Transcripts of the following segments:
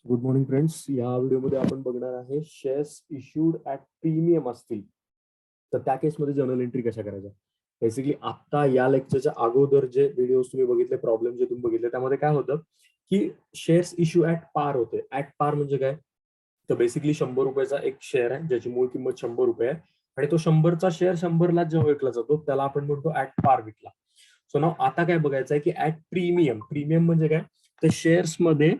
Good morning friends. या व्हिडिओमध्ये आपण बघणार आहे शेअर्स इश्यूड ऍट प्रीमियम असतील तर त्या केसमध्ये जर्नल एंट्री कशा करायच्या. बेसिकली आता या लेक्चरच्या अगोदर जे व्हिडिओज तुम्ही बघितले, प्रॉब्लेम जे तुम्ही बघितले, त्यामध्ये काय होतं की शेअर्स इश्यू ऍट पार होते. ऍट पार म्हणजे काय, तर बेसिकली 100 रुपयाचा एक शेअर आहे ज्याची मूळ किंमत 100 रुपये आहे आणि तो 100चा शेअर 100ला जेव्हा विकला जातो त्याला आपण म्हणतो ऍट पार विकला. सो नाव आता काय बघायचं आहे की ऍट प्रीमियम. प्रीमियम म्हणजे काय, तर शेअर्स मध्ये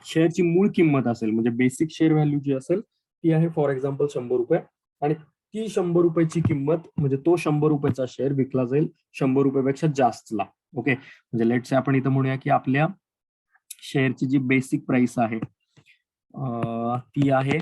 शेअरची मूळ किंमत असेल म्हणजे बेसिक शेअर व्हॅल्यू जी असेल ती आहे फॉर एक्झाम्पल 100 रुपये आणि ती 100 रुपयाची किंमत म्हणजे तो 100 रुपयाचा शेअर विकला जाईल 100 रुपयापेक्षा जास्तला. ओके, म्हणजे लेट्स से आपण इथं म्हणूया की आपल्या शेअरची जी बेसिक प्राइस आहे ती आहे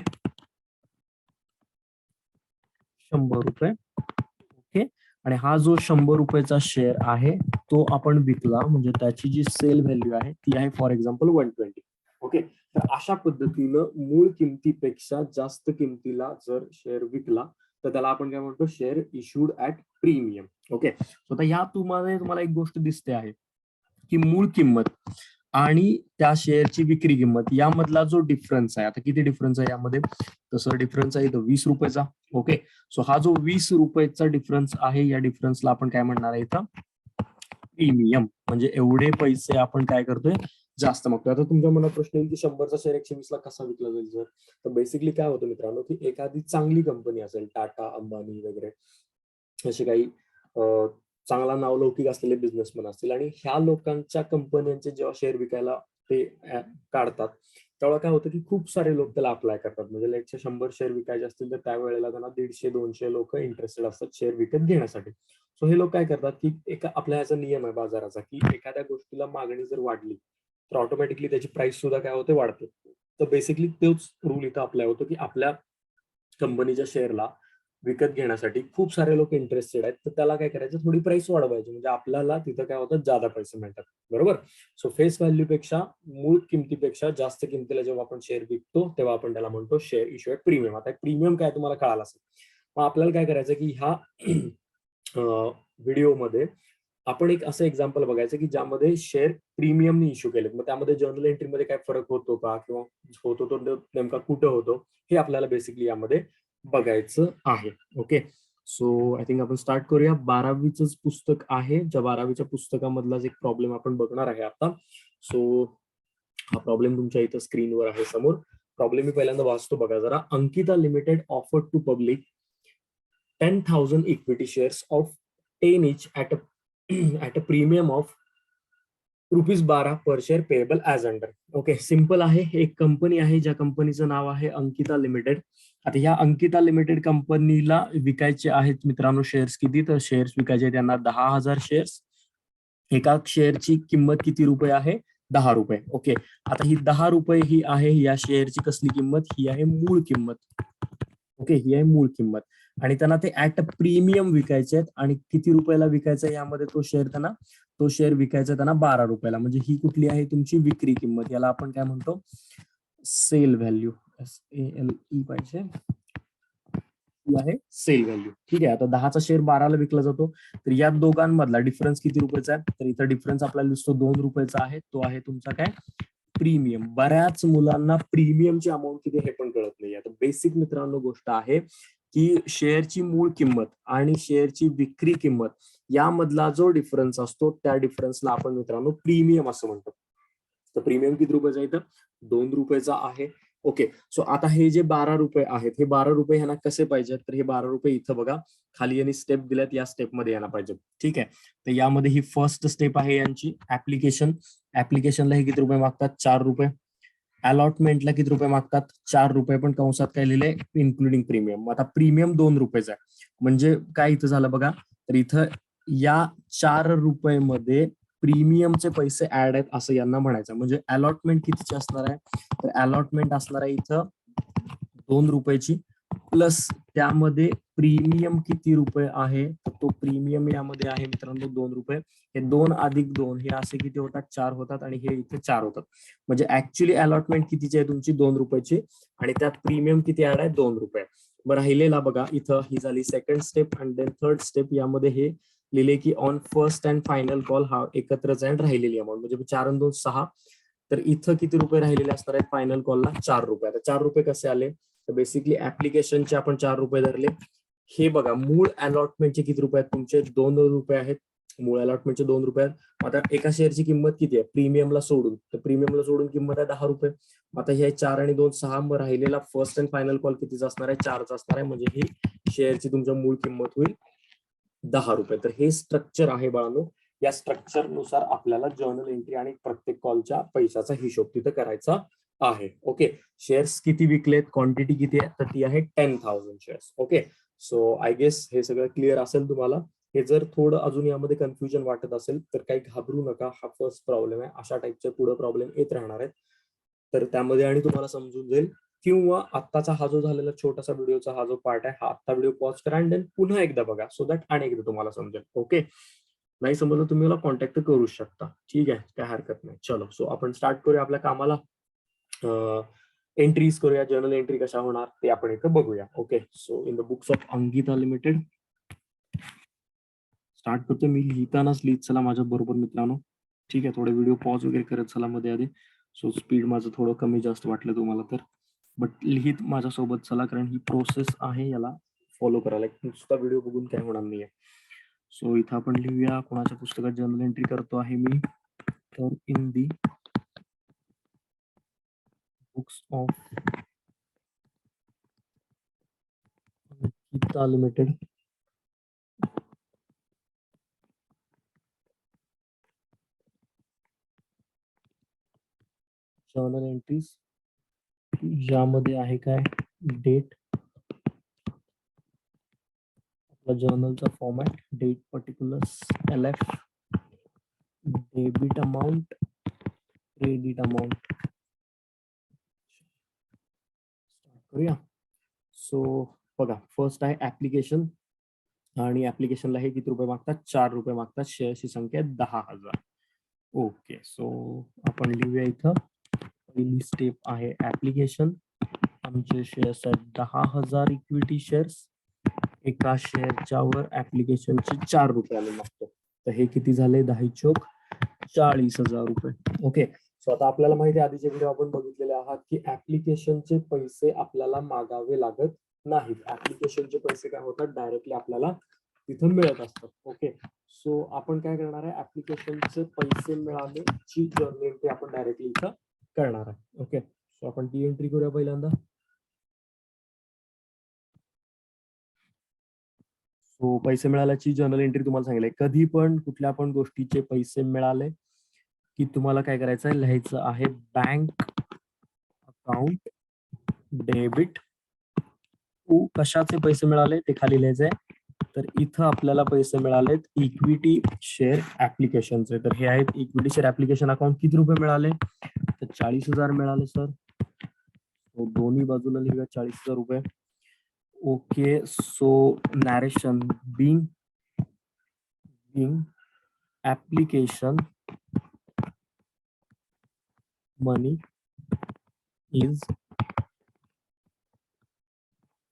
100 रुपये. ओके, आणि हा जो 100 रुपयाचा शेअर आहे तो आपण विकला म्हणजे त्याची जी सेल व्हॅल्यू आहे ती आहे फॉर एक्झाम्पल 120. ओके, तर अशा पद्धतीनं मूळ किमतीपेक्षा जास्त किमतीला जर शेअर विकला तर त्याला आपण काय म्हणतो, share issued at premium. Okay, so आता या तुम्हाला एक गोष्ट दिसते आहे की मूळ किंमत आणि त्या शेअरची विक्री किंमत यामधला जो डिफरन्स आहे, आता किती डिफरन्स आहे यामध्ये, तसं डिफरन्स आहे 20 रुपयाचा. ओके, सो हा जो 20 रुपयाचा डिफरन्स आहे या डिफरन्सला आपण काय म्हणणार आहे इथं, प्रीमियम. म्हणजे एवढे पैसे आपण काय करतोय, जास्त मागतोय. आता तुमच्या मनात प्रश्न येईल की 100चा शेअर 120 ला कसा विकला जाईल सर. तर बेसिकली काय होतं मित्रांनो की एखादी चांगली कंपनी असेल, टाटा, अंबानी वगैरे असे काही चांगला नावलौकिक असलेले बिझनेसमॅन असतील आणि ह्या लोकांच्या कंपन्यांचे जेव्हा शेअर विकायला ते काढतात तेव्हा काय होतं की खूप सारे लोक त्याला अप्लाय करतात. म्हणजे लेटचे 100 शेअर विकायचे असतील तर त्यावेळेला त्यांना 150-200 लोक इंटरेस्टेड असतात शेअर विकत घेण्यासाठी. सो हे लोक काय करतात की एका आपल्या ह्याचा नियम आहे बाजाराचा की एखाद्या गोष्टीला मागणी जर वाढली तर ऑटोमॅटिकली त्याची प्राइस सुद्धा काय होते, वाढते. तर बेसिकली तोच रूल इथं अप्लाय होतो की आपल्या कंपनीच्या शेअरला विकत घेण्यासाठी खूप सारे लोक इंटरेस्टेड आहेत तर त्याला काय करायचं, थोडी प्राइस वाढवायची म्हणजे आपल्याला तिथं काय होतं, जादा पैसे मिळतात. बरोबर. सो फेस व्हॅल्यू पेक्षा, मूळ किमतीपेक्षा जास्त किमतीला जेव्हा आपण शेअर विकतो तेव्हा आपण त्याला म्हणतो शेअर इश्यू ऍट प्रीमियम. आता प्रीमियम काय तुम्हाला कळालं असेल. मग आपल्याला काय करायचं की ह्या व्हिडिओमध्ये आपण एक असं एक्झाम्पल बघायचं की ज्यामध्ये शेअर प्रीमियमने इश्यू केलेत. मग त्यामध्ये जर्नल एंट्रीमध्ये काय फरक होतो का किंवा होतो तो नेमका कुठं होतो हे आपल्याला बेसिकली यामध्ये बघायचं आहे. ओके, सो आय थिंक आपण स्टार्ट करूया. 12वीच पुस्तक आहे, ज्या 12वीच्या पुस्तकामधलाच एक प्रॉब्लेम आपण बघणार आहे आता. सो हा प्रॉब्लेम तुमच्या इथं स्क्रीनवर आहे समोर. प्रॉब्लेम मी पहिल्यांदा वाचतो बघा जरा. Ankita limited offered to public 10,000 equity shares of 10 each at a premium of ₹12 per share payable as under. Okay, simple आहे. एक कंपनी आहे ज्या कंपनीचं नाव आहे अंकिता लिमिटेड. आता ह्या अंकिता लिमिटेड कंपनीला विकायचे आहेत मित्रांनो शेअर्स. किती, तर शेअर्स विकायचे आहेत त्यांना 10,000 शेअर्स. एका शेअरची किंमत किती रुपये आहे, 10 रुपये. ओके, आता ही 10 रुपये ही आहे या शेअरची कसली किंमत, ही आहे मूळ किंमत. ओके, ही आहे मूळ किंमत आणि त्यांना ते ऍट प्रीमियम विकायचे आहेत. आणि किती रुपयाला विकायचं यामध्ये तो शेअर विकायचा त्यांना 12 रुपयाला. म्हणजे ही कुठली आहे तुमची विक्री किंमत. याला आपण काय म्हणतो, सेल व्हॅल्यू. SALE पाहिजे, ही आहे सेल व्हॅल्यू. ठीक आहे, आता 10चा शेअर 12ला विकला जातो. तर या दोघांमधला डिफरन्स किती रुपयाचा आहे, तर इथं डिफरन्स आपल्याला दिसतो 2 रुपयाचा आहे. तो आहे तुमचा काय, प्रीमियम. बऱ्याच मुलांना प्रीमियमची अमाऊंट किती हे पण कळत नाही. आता बेसिक मित्रांनो गोष्ट आहे की शेअरची मूळ किंमत आणि शेअरची विक्री किंमत यामधला जो डिफरन्स असतो त्या डिफरन्सला आपण मित्रांनो प्रीमियम असं म्हणतो. तर प्रीमियम किती रुपयाचा आहे, इथं 2 रुपयाचा आहे. ओके, सो आता हे जे 12 रुपये आहेत, हे 12 रुपये ह्यांना कसे पाहिजेत, तर हे 12 रुपये इथं बघा खाली यांनी स्टेप दिल्यात, या स्टेपमध्ये यायला पाहिजे. ठीक आहे, तर यामध्ये ही फर्स्ट स्टेप आहे यांची ऍप्लिकेशन. ऍप्लिकेशनला हे किती रुपये मागतात, 4 रुपये. अलॉटमेंटला किती रुपये मागतात, 4 रुपये, पण कंसात काय लिहिले, इन्क्लुडिंग प्रीमियम. आता प्रीमियम 2 रुपयाचा आहे म्हणजे काय इथं झालं बघा, तर इथं या 4 रुपये प्रीमियमचे पैसे ऍड आहेत असं यांना म्हणायचं. म्हणजे अलॉटमेंट कितीची असणार आहे, तर अलॉटमेंट असणार आहे इथं 2 रुपयाची प्लस त्यामध्ये प्रीमियम किती रुपये आहे, तर तो प्रीमियम यामध्ये आहे मित्रांनो 2 रुपये. हे 2 अधिक 2 हे असे किती होतात, 4 होतात आणि हे इथे 4 होतात. म्हणजे ऍक्च्युअली अलॉटमेंट कितीची आहे तुमची, 2 रुपयाची, आणि त्यात प्रीमियम किती ऍड आहे, 2 रुपये. बरं, राहिलेला बघा इथं ही झाली सेकंड स्टेप. आणि देन थर्ड स्टेप यामध्ये हे लिहिले की on first and final call, हा एकत्रच आहे राहिलेली अमाऊंट म्हणजे 4 आणि 2 6. तर इथं किती रुपये राहिलेले असणार आहेत फायनल कॉलला? 4 रुपये. आता 4 रुपये कसे आले? तर बेसिकली ऍप्लिकेशनचे आपण 4 रुपये धरले. हे बघा, मूळ अलॉटमेंटचे किती रुपये आहेत तुमचे? 2 रुपये आहेत. मूळ अलॉटमेंटचे 2 रुपये आहेत. आता एका शेअरची किंमत किती आहे प्रीमियमला सोडून? तर प्रीमियमला सोडून किंमत आहे 10 रुपये. आता हे 4 आणि 2 6 राहिलेला फर्स्ट अँड फायनल कॉल कितीचा असणार आहे? 4चा असणार आहे. म्हणजे ही शेअरची तुमच्या मूळ किंमत होईल 10 रुपये. तर हे स्ट्रक्चर आहे बाळांनो. या स्ट्रक्चर नुसार आपल्याला जर्नल एंट्री आणि प्रत्येक कॉलच्या पैशाचा हिशोब तिथे करायचा आहे. ओके, शेअर्स किती विकलेत, क्वांटिटी किती आहे? तर ती आहे 10,000 shares. Okay, so I guess हे सगळं क्लिअर असेल तुम्हाला. हे जर थोडं अजून यामध्ये कन्फ्युजन वाटत असेल तर काही घाबरू नका. हा फर्स्ट प्रॉब्लेम आहे. अशा टाईपचे पुढे प्रॉब्लेम येत राहणार आहेत. तर त्यामध्ये आणि तुम्हाला समजून जाईल. किंवा आत्ताचा हा जो झालेला छोटासा व्हिडिओचा हा जो पार्ट आहे, हा आत्ता व्हिडिओ पॉज करा आणि देन पुन्हा एकदा बघा, सो दॅट आणि एकदा तुम्हाला समजेल. ओके, नाही समजलं तुम्ही मला कॉन्टॅक्ट करू शकता. ठीक आहे, काय हरकत नाही. चलो, सो आपण स्टार्ट करूया आपल्या कामाला. एंट्रीज करूया. जर्नल एंट्री कशा होणार ते आपण इथं बघूया. Okay, so in the books of Ankita limited start करतो. मी लिहितानाच लिहित चला माझ्या बरोबर मित्रांनो. ठीक आहे, थोडे व्हिडिओ पॉज वगैरे करत चला मध्ये आधी. सो स्पीड माझं थोडं कमी जास्त वाटलं तुम्हाला तर, बट लिहित माझ्यासोबत चला, कारण ही प्रोसेस आहे, याला फॉलो करायला. नुसता व्हिडिओ बघून काय होणार नाहीये. सो इथं आपण लिहूया. कोणाच्या पुस्तकात जर्नल एंट्री करतो आहे मी? तर in the books of Ankita limited journal entries, ज्यामध्ये आहे काय? डेट, आपला जर्नलचा format, date, particulars, LF, debit amount, credit amount. करूया. सो बघा, फर्स्ट आहे ऍप्लिकेशन, आणि ऍप्लिकेशनला हे किती रुपये मागतात? 4 रुपये मागतात. शेअर्सची संख्या 10,000. ओके, सो आपण लिहूया इथं. पहिली स्टेप आहे ऍप्लिकेशन. आमचे शेअर्स आहेत 10,000 इक्विटी शेअर्स. एका शेअरच्या वर ऍप्लिकेशनचे 4 रुपये आले मागतो. तर हे किती झाले? 10 चोक 40,000 रुपये. ओके, सो आता आपल्याला माहिती आहे, आधीचे व्हिडिओ आपण बघितलेले आहात, की ऍप्लिकेशनचे पैसे आपल्याला मागावे लागत नाहीत. ऍप्लिकेशनचे पैसे काय होतात? डायरेक्टली आपल्याला तिथं मिळत असतात. ओके, सो आपण काय करणार आहे? ऍप्लिकेशनचे पैसे मिळाले ची जर्नल एंट्री आपण डायरेक्टली इथं करणार आहे. ओके, सो आपण ती एंट्री करूया पहिल्यांदा. सो पैसे मिळाल्याची जर्नल एंट्री तुम्हाला सांगितलंय. कधी पण कुठल्या पण गोष्टीचे पैसे मिळाले की तुम्हाला काय करायचं आहे? लिहायचं आहे बँक अकाउंट डेबिट टू. कशाचे पैसे मिळाले ते खाली लिहायचंय. तर इथं आपल्याला पैसे मिळालेत इक्विटी शेअर ऍप्लिकेशनचे. तर हे आहेत इक्विटी शेअर ऍप्लिकेशन अकाउंट. किती रुपये मिळाले? तर 40,000 मिळाले सर. दोन्ही बाजूला लिहूया 40,000 रुपये. Okay, so narration being application money is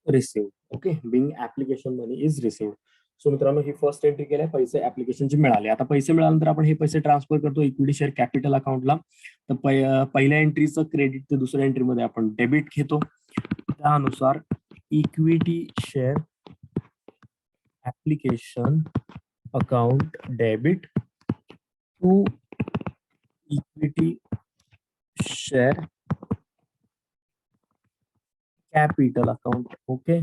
received. Okay, being application money is received. So मित्रांनो, ही फर्स्ट एंट्री केली, पैसे ऍप्लिकेशनचे मिळाले. आता पैसे मिळाल्यानंतर आपण हे पैसे ट्रान्सफर करतो इक्विटी शेअर कॅपिटल अकाउंटला. तर पहिल्या एंट्रीचं क्रेडिट ते दुसऱ्या एंट्रीमध्ये आपण डेबिट घेतो. त्यानुसार equity share application account debit to equity share capital account. Okay,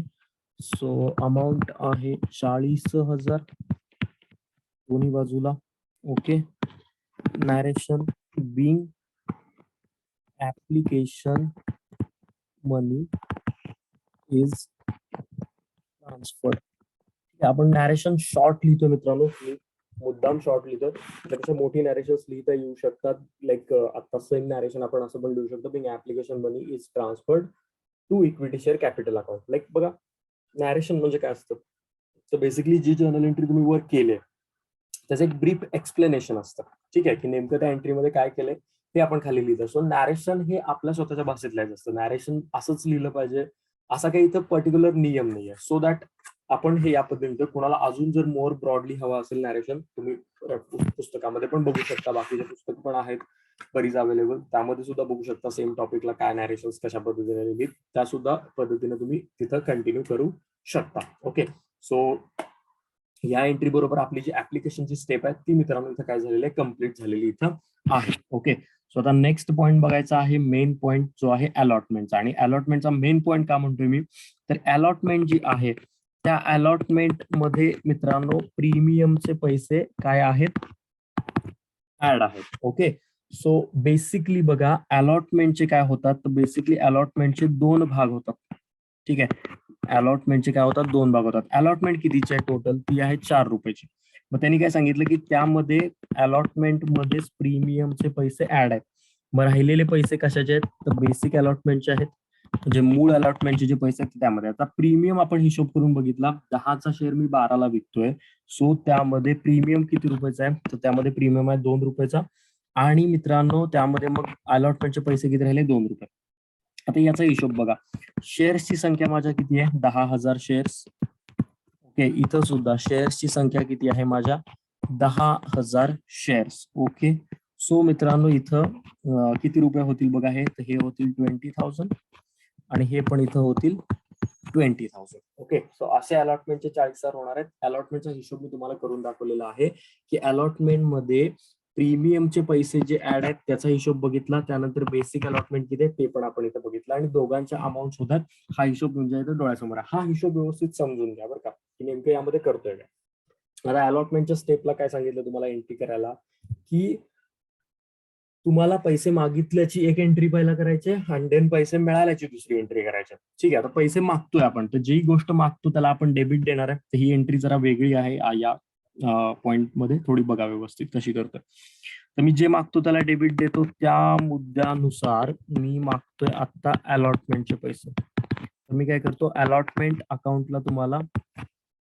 so amount आहे 40,000 दोन्ही बाजूला. Okay, narration being application money is transferred. आपण नॅरेशन शॉर्ट लिहितो मित्रांनो. मुद्दाम शॉर्ट लिहितो. त्यापेक्षा मोठी नॅरेशन्स लिहिता येऊ शकतात. लाईक आता सेम नॅरेशन आपण असं पण लिहू शकतो, being application money is transferred to equity share capital account. Like बघा, नॅरेशन म्हणजे काय असतं? तर बेसिकली जी जर्नल एंट्री तुम्ही वर केले त्याचं एक ब्रीफ एक्सप्लेनेशन असतं. ठीक आहे, की नेमकं त्या एंट्रीमध्ये काय केलंय ते आपण खाली लिहित असतो. नॅरेशन हे आपल्या स्वतःच्या भाषेत लिहायचं असतं. नॅरेशन असंच लिहिलं पाहिजे असा काही इथं पर्टिक्युलर नियम नाहीये. सो दॅट आपण हे या पद्धतीने, कुणाला अजून जर मोर ब्रॉडली हवा असेल नॅरेशन, तुम्ही पुस्तकामध्ये पण बघू शकता. बाकीचे पुस्तक पण आहेत बरीच अवेलेबल, त्यामध्ये सुद्धा बघू शकता सेम टॉपिकला काय नॅरेशन कशा पद्धतीने लिहिली, त्या सुद्धा पद्धतीने तुम्ही तिथं कंटिन्यू करू शकता. ओके, सो या एंट्री बरोबर आपली जी ऍप्लिकेशनची स्टेप आहे ती मित्रांनो इथं काय झालेली आहे, कम्प्लीट झालेली इथं आहे. ओके, सो आता नेक्स्ट पॉईंट बघायचा आहे, मेन पॉईंट जो आहे अलॉटमेंटचा. आणि अलॉटमेंटचा मेन पॉईंट का म्हणतोय मी, तर अलॉटमेंट जी आहे त्या अलॉटमेंट मध्ये मित्रांनो प्रीमियमचे पैसे काय आहेत, ऍड आहेत. ओके, सो बेसिकली बघा अलॉटमेंटचे काय होतात, तर बेसिकली अलॉटमेंटचे दोन भाग होतात. ठीक आहे, अलॉटमेंटचे काय होतात, दोन भाग होतात. अलॉटमेंट कितीची आहे टोटल, ती आहे 4 रुपयाची. मग त्यांनी काय सांगितलं की त्यामध्ये अलॉटमेंट मध्येच प्रीमियमचे पैसे ऍड आहेत. मग राहिलेले पैसे कशाचे आहेत, तर बेसिक अलॉटमेंटचे आहेत, म्हणजे मूळ अलॉटमेंटचे जे पैसे आहेत त्यामध्ये. आता प्रीमियम आपण हिशोब करून बघितला, 10चा शेअर मी 12ला विकतोय, सो त्यामध्ये प्रीमियम किती रुपयाचा आहे, तर त्यामध्ये प्रीमियम आहे 2 रुपयाचा. आणि मित्रांनो त्यामध्ये मग अलॉटमेंटचे पैसे किती राहिले, 2 रुपये. आता याचा हिशोब बघा, शेअर्सची संख्या माझ्या किती आहे, 10,000 शेअर्स. ओके, इथं सुद्धा शेअर्सची संख्या किती आहे माझ्या, 10,000 शेअर्स. ओके, सो मित्रांनो इथं किती रुपये होतील बघा, हे होतील 20,000 आणि हे पण इथं होतील 20,000. ओके, सो असे अलॉटमेंटचे 40,000 होणार आहेत. अलॉटमेंटचा हिशोब मी तुम्हाला करून दाखवलेला आहे की अलॉटमेंट मध्ये प्रीमियमचे पैसे जे ऍड आहेत त्याचा हिशोब बघितला, त्यानंतर बेसिक अलॉटमेंट किती आहे ते पण आपण इथं बघितलं, आणि दोघांच्या अमाऊंट सुद्धा हा हिशोब म्हणजे इथं डोळ्यासमोर आहे. हा हिशोब व्यवस्थित समजून घ्या बरं का, की नेमकं यामध्ये करतोय काय. आता अलॉटमेंटच्या स्टेपला काय सांगितलं तुम्हाला एंट्री करायला, की तुम्हाला पैसे मागितल्याची एक एंट्री पहिला करायची आणि देन पैसे मिळाल्याची दुसरी एंट्री करायची. ठीक आहे, आता पैसे मागतोय आपण, तर जी गोष्ट मागतो त्याला आपण डेबिट देणार आहे, तर ही एंट्री जरा वेगळी आहे या पॉइंट मध्ये, थोडी बघा व्यवस्थित कशी करतोय. तर मी जे मागतो त्याला डेबिट देतो, त्या मुद्द्यानुसार मी मागतोय आता अलॉटमेंटचे पैसे, तर मी काय करतो, अलॉटमेंट अकाउंटला तुम्हाला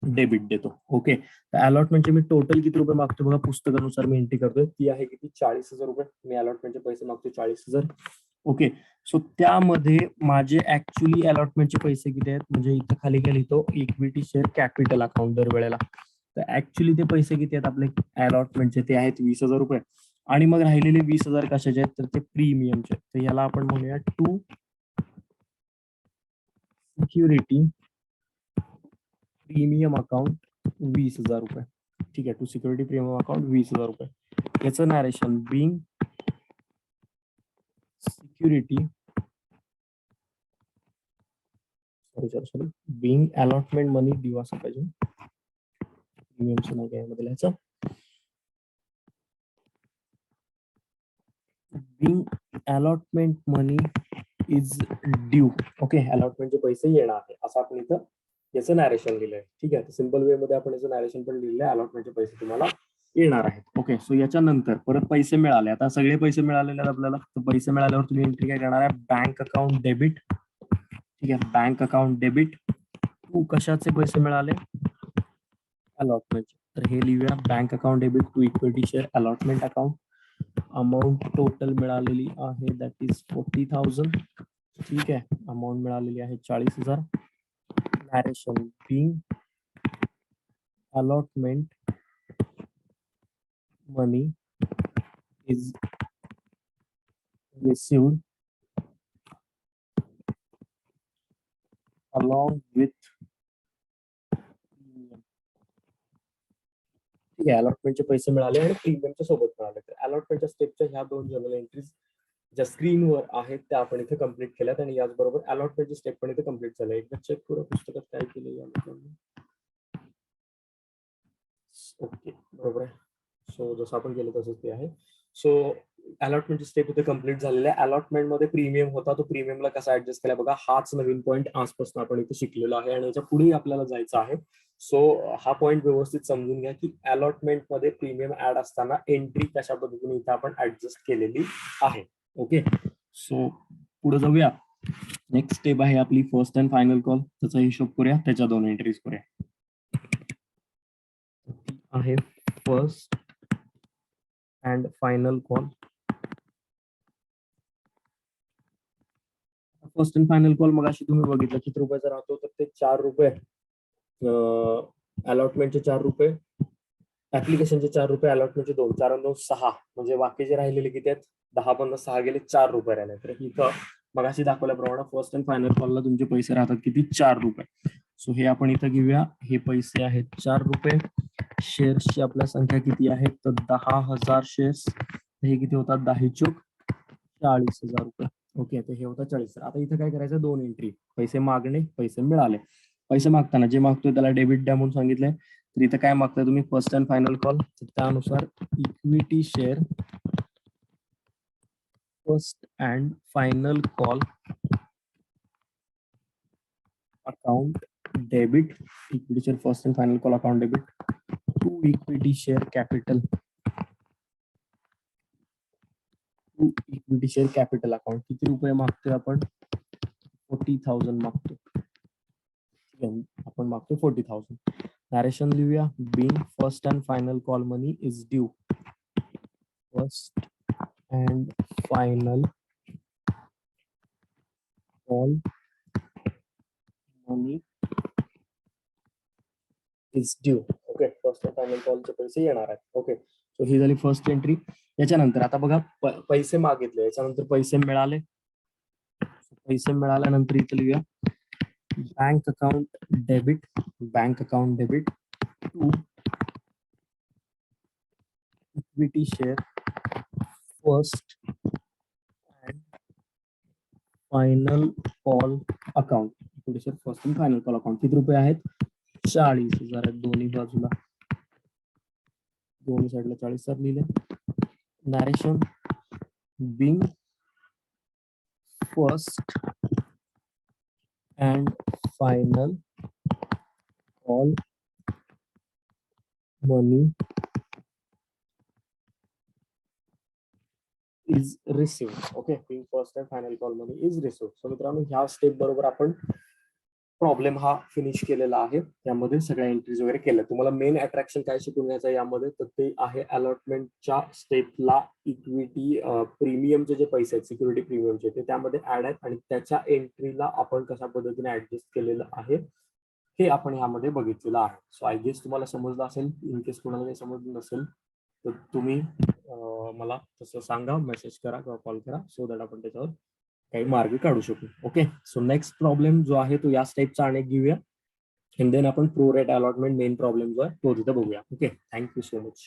डेबिट देतो. ओके, तर अलॉटमेंटचे मी टोटल किती रुपये मागतो बघा, पुस्तकानुसार मी एंट्री करतोय, ती आहे किती, 40,000 रुपये. मी अलॉटमेंटचे पैसे मागतो 40,000. ओके, सो त्यामध्ये माझे ऍक्च्युली अलॉटमेंटचे पैसे किती आहेत, म्हणजे इथं खाली काय लिहितो, इक्विटी शेअर कॅपिटल अकाउंट दरवेळेला. तर ऍक्च्युली ते पैसे किती आहेत आपले अलॉटमेंटचे, ते आहेत 20,000 रुपये. आणि मग राहिलेले 20,000 कशाचे आहेत, तर ते प्रीमियमचे. तर याला आपण म्हणूया टू सिक्युरिटी प्रीमियम अकाउंट 20,000 रुपये. ठीक आहे, टू सिक्युरिटी प्रीमियम अकाउंट 20,000 रुपये. याचं narration being security sorry being allotment money due असं पाहिजे, प्रीमियमचं नाही काय मध्ये लिहायचं, being allotment money is due. Okay, अलॉटमेंटचे पैसे येणार आहे असं आपण इथं याचं नॅरेशन लिहिलंय. ठीक आहे, सिंपल वे मध्ये आपण याचं नॅरेशन पण लिहिलंय, अलॉटमेंटचे पैसे तुम्हाला येणार आहेत. ओके, सो याच्यानंतर परत पैसे मिळाले, आता सगळे पैसे मिळालेले आहेत आपल्याला, तर पैसे मिळाल्यावर तुम्ही एंट्री काय करणार आहे, बँक अकाउंट डेबिट. ठीक आहे, बँक अकाउंट डेबिट टू कशाचे पैसे मिळाले, अलॉटमेंटचे. तर हे लिहूया, bank account debit to equity share allotment account. Amount total मिळालेली आहे दॅट इज 40,000. ठीक आहे, अमाऊंट मिळालेली आहे 40,000. Narration being allotment money is received along with premium. ठीक आहे, अलॉटमेंटचे पैसे मिळाले आणि प्रीमियमच्या सोबत मिळाले. तर अलॉटमेंटच्या स्टेपच्या ह्या दोन जनरल एंट्रीज ज्या स्क्रीनवर आहेत त्या आपण इथे कम्प्लीट केल्यात, आणि याचबरोबर अलॉटमेंटची स्टेप पण इथे कम्प्लीट झाली. एकदा चेक करू पुस्तकात काय केलं या. ओके, बरोबर आहे. सो जसं आपण केलं तसंच ते आहे. सो अलॉटमेंटची स्टेप इथे कम्प्लीट झालेली आहे. अलॉटमेंट मध्ये प्रीमियम होता, तो प्रीमियमला कसा ऍडजस्ट केला बघा, हाच नवीन पॉईंट आजपासून आपण इथे शिकलेलो आहे आणि याच्या पुढे आपल्याला जायचं आहे. सो हा पॉईंट व्यवस्थित समजून घ्या की अलॉटमेंट मध्ये प्रीमियम ऍड असताना एंट्री कशा पद्धतीने इथे आपण ऍडजस्ट केलेली आहे. ओके, सो पुढे जाऊया. नेक्स्ट स्टेप आहे आपली फर्स्ट अँड फायनल कॉल, त्याचा हिशोब करूया, त्याच्या दोन एंट्रीज करूया. आहे first and final call. First and final call मग अशी तुम्ही बघितलं किती रुपयाचा राहतो, तर ते 4 रुपये. अलॉटमेंटचे 4 रुपये, ऍप्लिकेशनचे 4 रुपये, अलॉटमेंटचे 2, 4 आणि 2 6, म्हणजे बाकीचे राहिलेले किती आहेत? 10 मधनं 6 गेले, 4 रुपये राहिले. तर इथं मगाशी दाखवल्याप्रमाणे फर्स्ट अँड फायनल कॉलला तुमचे पैसे राहतात किती? 4 रुपये. सो हे आपण इथं घेऊया. हे पैसे आहेत 4 रुपये. शेअर्सची आपल्या संख्या किती आहे? तर 10,000 शेअर्स. हे किती होतात? 10 चोक 40,000 रुपये. ओके, तर हे होतं 40. आता इथं काय करायचं? 2 एंट्री, पैसे मागणे, पैसे मिळाले. पैसे मागताना जे मागतोय त्याला डेबिट द्या म्हणून सांगितलंय. तर इथं काय मागताय तुम्ही? First and final call. त्यानुसार equity share first and final call account debit. Equity share first and final call account debit to equity share capital. To equity share capital account. किती रुपये मागतोय आपण? 40,000 मागतो. आपण मागतो 40,000. नॅरेशन लिहूया. Being first and final call money is due. First and final call money is due. Okay, first and final कॉलचे पैसे येणार आहेत. ओके, सो ही झाली फर्स्ट एंट्री. याच्यानंतर आता बघा, पैसे मागितले, याच्यानंतर पैसे मिळाले. पैसे मिळाल्यानंतर इथं लिहूया bank account debit. Bank account debit to equity share first and final call account. Equity share first and final call account. किती रुपये आहेत? 40,000 आहेत. दोन्ही बाजूला, दोन्ही साईडला 40,000 लिहिले. Narration being first and final call money is receive. Okay, being first and final call money is receive. So मित्रांनो, ह्या स्टेप बरोबर आपण प्रॉब्लेम हा फिनिश केलेला आहे. त्यामध्ये सगळ्या एंट्रीज वगैरे केल्या. तुम्हाला मेन अट्रॅक्शन काय शिकून घ्यायचं यामध्ये, तर ते आहे अलॉटमेंटच्या स्टेपला इक्विटी प्रीमियमचे जे पैसे आहेत, सिक्युरिटी प्रीमियमचे, ते त्यामध्ये ऍड आहेत आणि त्याच्या एंट्रीला आपण कशा पद्धतीने ऍडजस्ट केलेलं आहे हे आपण यामध्ये बघितलेलं आहे. सो आय गेस तुम्हाला समजलं असेल. इन केस कोणाला काही समजलं नसेल तर तुम्ही मला तसं सांगा, मेसेज करा किंवा कॉल करा, सो दॅट आपण त्याच्यावर काही मार्ग काढू शकू. ओके, सो नेक्स्ट प्रॉब्लेम जो आहे तो या स्टेपचा अनेक घेऊया. आणि देन आपण pro rate allotment main problem जो आहे तो तिथे बघूया. Okay, thank you so much.